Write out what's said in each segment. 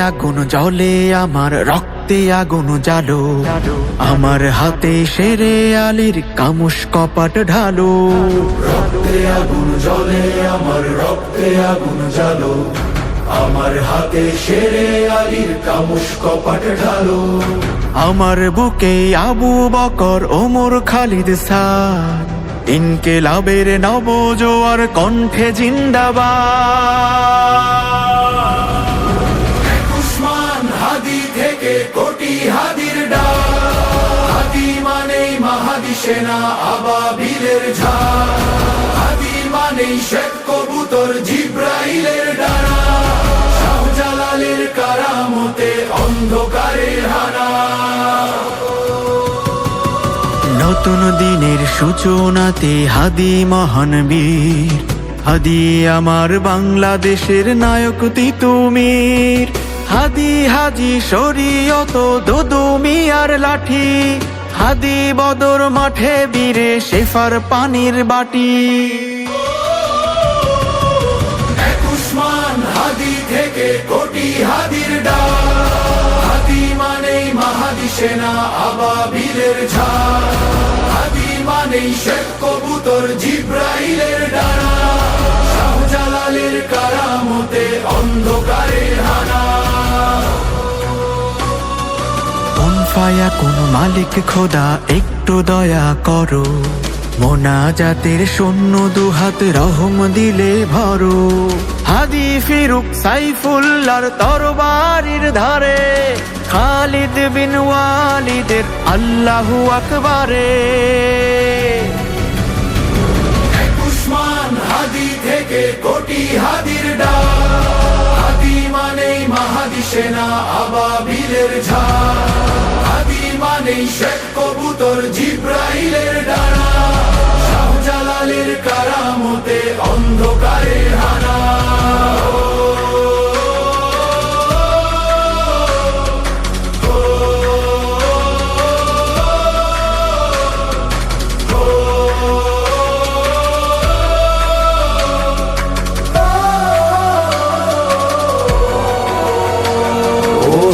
আগুন জ্বলে, আমার রক্তে আগুন জ্বালো, আমার হাতে শেরে আলীর কামুস কপাট ঢালো। রক্তে আগুন জ্বলে, আমার রক্তে আগুন জ্বালো, আমার হাতে শেরে আলীর কামুস কপাট ঢালো। আমার বুকে আবু বকর, ওমর, খালিদ, সাদ, ইনকিলাবের নবজোয়ার কণ্ঠে জিন্দাবাদ। উসমান হাদি থেকে কোটি হাদির ডাক, হাদি মানেই মাহাদি সেনা আবাবিলের ঝাঁক, হাদি মানেই শেখ কবুতর জিব্রাইলের ডানা, শাহজালালের কারামতে অন্ধকারের হানা। নতুন দিনের সূচনাতে হাদি মহান বীর, হাদি আমার বাংলাদেশের নায়ক তিতুমির। হাদি হাজি শরীয়ত দুদু মিয়ার লাঠি, হাদি বদর মাঠে বীরে শেফার পানির বাটি। উসমান হাদি থেকে কোটি হাদির ডাক, হাদি মানেই মাহাদি সেনা আবাবিলের ঝাঁক, হাদি মানেই শেখ কবুতর জিব্রাইলের ডানা, শাহজালালের কারামতে অন্ধকারের হানা। কোন ফায়া কোন মালিক খোদা একটু দয়া করো, মোনাজাতের শূন্য দুহাত রহম দিলে ভরো। হাদি ফিরুক সাইফুল্লাহর তরবারির ধারে, খালিদ বিন ওয়ালিদের আল্লাহু আকবারে। উসমান হাদি থেকে কোটি হাদির ডাক, হাদি মানেই মাহাদি সেনা আবাবিলের ঝাঁক, হাদি মানেই শেখ কবুতর জিব্রাইলের ডানা, শাহজালালের কারামতে অন্ধকারের হানা।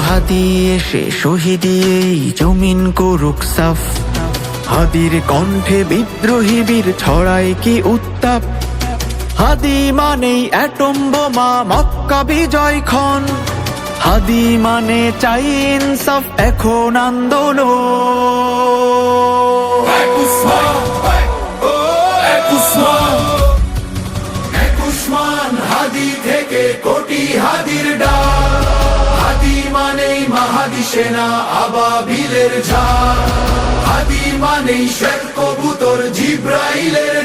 হাদি এসে শহীদি এই জমিন করুক সাফ, হাদির কণ্ঠে বিদ্রোহী বীর ছড়ায় কি উত্তাপ। হাদি মানেই অ্যাটম বোমা মক্কা বিজয় ক্ষণ, হাদি মানে চাই ইনসাফ এখন আন্দোলন। উসমান হাদি থেকে কোটি হাদির ডাক, হাদি মানেই মাহাদি সেনা আবাবিলের ঝাঁক, হাদি মানেই শেখ কবুতর জিব্রাইলের